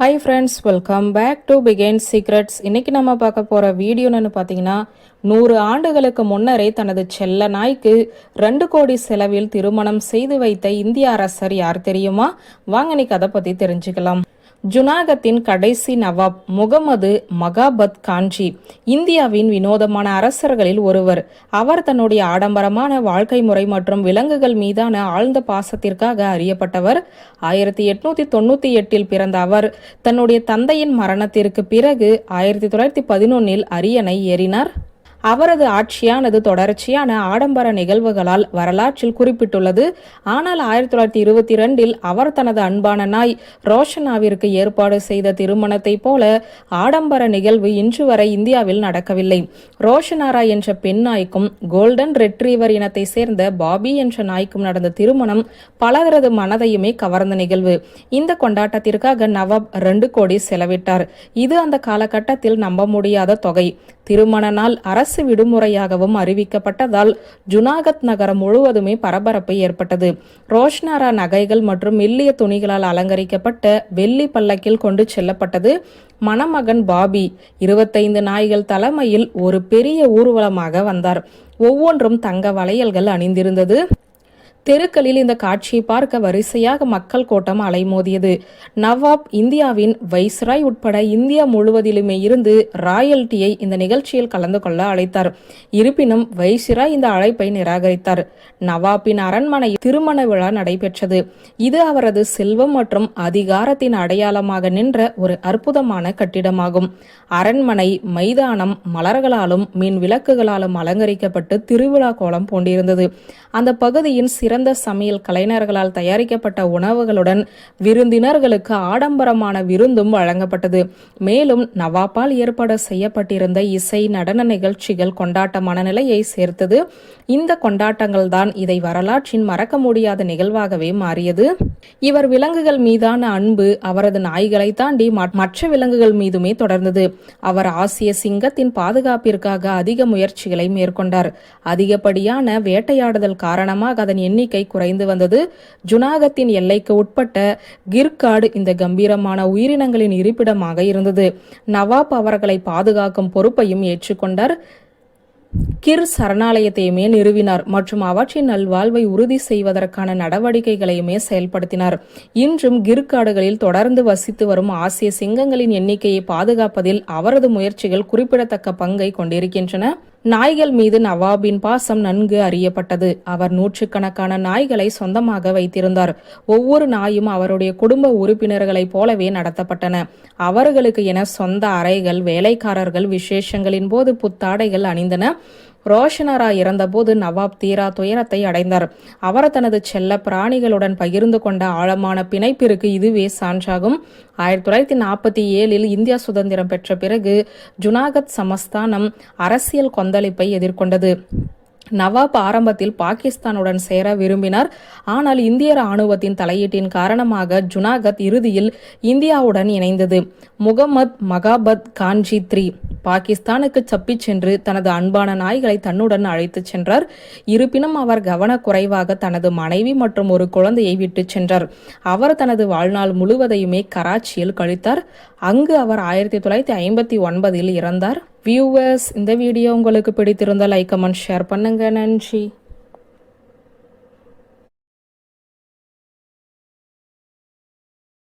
Hi friends, welcome back to begin secrets. இன்னைக்கு நம்ம பார்க்க போகிற வீடியோன்னு பார்த்தீங்கன்னா 100 ஆண்டுகளுக்கு முன்னரே தனது செல்ல நாய்க்கு 2 கோடி செலவில் திருமணம் செய்து வைத்த இந்திய அரசர் யார் தெரியுமா? வாங்க இன்னைக்கு அதை பற்றி தெரிஞ்சுக்கலாம். ஜுனாகத்தின் கடைசி நவாப் முகமது மகாபத் கான்ஜி இந்தியாவின் வினோதமான அரசர்களில் ஒருவர். அவர் தன்னுடைய ஆடம்பரமான வாழ்க்கை முறை மற்றும் விலங்குகள் மீதான ஆழ்ந்த பாசத்திற்காக அறியப்பட்டவர். 1898 பிறந்த அவர் தன்னுடைய தந்தையின் மரணத்திற்கு பிறகு 1911 அரியணை ஏறினார். அவரது ஆட்சியானது தொடர்ச்சியான ஆடம்பர நிகழ்வுகளால் வரலாற்றில் குறிப்பிட்டுள்ளது. ஆனால் 1922 அவர் தனது அன்பான நாய் ரோஷனாவிற்கு ஏற்பாடு செய்த திருமணத்தை போல ஆடம்பர நிகழ்வு இன்று வரை இந்தியாவில் நடக்கவில்லை. ரோஷனாரா என்ற பெண் நாய்க்கும் கோல்டன் ரெட்ரீவர் இனத்தை சேர்ந்த பாபி என்ற நாய்க்கும் நடந்த திருமணம் பலரது மனதையுமே கவர்ந்த நிகழ்வு. இந்த கொண்டாட்டத்திற்காக நவாப் 2 கோடி செலவிட்டார். இது அந்த காலகட்டத்தில் நம்ப முடியாத தொகை. திருமண நாள் அரசு விடுமுறையாகவும் அறிவிக்கப்பட்டதால் ஜுனாகத் நகரம் முழுவதுமே பரபரப்பு ஏற்பட்டது. ரோஷ்னாரா நகைகள் மற்றும் மெல்லிய துணிகளால் அலங்கரிக்கப்பட்ட வெள்ளி பல்லக்கில் கொண்டு செல்லப்பட்டது. மணமகன் பாபி 25 நாய்கள் தலைமையில் ஒரு பெரிய ஊர்வலமாக வந்தார். ஒவ்வொன்றும் தங்க வளையல்கள் அணிந்திருந்தது. தெருக்களில் இந்த காட்சியை பார்க்க வரிசையாக மக்கள் கூட்டம் அலைமோதியது. நவாப் இந்தியாவின் வைஸ்ராய் உட்பட இந்தியா முழுவதிலுமே இருந்து ராயல்டியை இந்த நிகழ்ச்சியில் கலந்து கொள்ள அழைத்தார். இருப்பினும் வைஸ்ராய் இந்த அழைப்பை நிராகரித்தார். நவாபின் அரண்மனை திருமண விழா நடைபெற்றது. இது அவரது செல்வம் மற்றும் அதிகாரத்தின் அடையாளமாக நின்ற ஒரு அற்புதமான கட்டிடமாகும். அரண்மனை மைதானம் மலர்களாலும் மின் விளக்குகளாலும் அலங்கரிக்கப்பட்டு திருவிழா கோலம் பூண்டிருந்தது. அந்த பகுதியின் சிறந்த சமையல் கலைஞர்களால் தயாரிக்கப்பட்ட உணவுகளுடன் விருந்தினர்களுக்கு ஆடம்பரமான விருந்தும் வழங்கப்பட்டது. மேலும் நவாப்பால் ஏற்பாடு செய்யப்பட்டிருந்த இசை நடன நிகழ்ச்சிகள் கொண்டாட்ட மனநிலையை சேர்த்தது. இந்த கொண்டாட்டங்கள் தான் இதை வரலாற்றின் மறக்க முடியாத நிகழ்வாகவே மாறியது. இவர் விலங்குகள் மீதான அன்பு அவரது நாய்களை தாண்டி மற்ற விலங்குகள் மீதுமே தொடர்ந்தது. அவர் ஆசிய சிங்கத்தின் பாதுகாப்பிற்காக அதிக முயற்சிகளை மேற்கொண்டார். அதிகப்படியான வேட்டையாடுதல் காரணமாக அதன் எண்ணிக்கை குறைந்து வந்தது. ஜுனாகத்தின் எல்லைக்கு உட்பட்ட கிர்காடு இந்த கம்பீரமான உயிரினங்களின் இருப்பிடமாக இருந்தது. நவாப் அவர்களை பாதுகாக்கும் பொறுப்பையும் ஏற்றுக்கொண்டார். கிர் சரணாலயத்தையுமே நிறுவினார் மற்றும் அவற்றின் நல்வாழ்வை உறுதி செய்வதற்கான நடவடிக்கைகளையுமே செயல்படுத்தினார். இன்றும் கிர் காடுகளில் தொடர்ந்து வசித்து வரும் ஆசிய சிங்கங்களின் எண்ணிக்கையை பாதுகாப்பதில் அவரது முயற்சிகள் குறிப்பிடத்தக்க பங்கை கொண்டிருக்கின்றன. நாய்கள் மீது நவாபின் பாசம் நன்கு அறியப்பட்டது. அவர் நூற்றுக்கணக்கான நாய்களை சொந்தமாக வைத்திருந்தார். ஒவ்வொரு நாயும் அவருடைய குடும்ப உறுப்பினர்களைப் போலவே நடத்தப்பட்டன. அவர்களுக்கு என சொந்த அறைகள், வேலைக்காரர்கள், விசேஷங்களின் போது புத்தாடைகள் அணிந்தன. ரோஷனாரா இறந்தபோது நவாப் தீரா துயரத்தை அடைந்தார். அவர் தனது செல்ல பிராணிகளுடன் பகிர்ந்து கொண்ட ஆழமான பிணைப்பிற்கு இதுவே சான்றாகும். 1947 இந்தியா சுதந்திரம் பெற்ற பிறகு ஜுனாகத் சமஸ்தானம் அரசியல் கொந்தளிப்பை எதிர்கொண்டது. நவாப் ஆரம்பத்தில் பாகிஸ்தானுடன் சேர விரும்பினார். ஆனால் இந்திய ராணுவத்தின் தலையீட்டின் காரணமாக ஜுனாகத் இறுதியில் இந்தியாவுடன் இணைந்தது. முகமது மகாபத் கான்ஜி III பாகிஸ்தானுக்கு தப்பிச் சென்று தனது அன்பான நாய்களை தன்னுடன் அழைத்துச் சென்றார். இருப்பினும் அவர் கவனக்குறைவாக தனது மனைவி மற்றும் ஒரு குழந்தையை விட்டு சென்றார். அவர் தனது வாழ்நாள் முழுவதையுமே கராச்சியில் கழித்தார். அங்கு அவர் 1959 இறந்தார். வியூவர்ஸ், இந்த வீடியோ உங்களுக்கு பிடித்திருந்தால் லைக், கமெண்ட், ஷேர் பண்ணுங்க. நன்றி.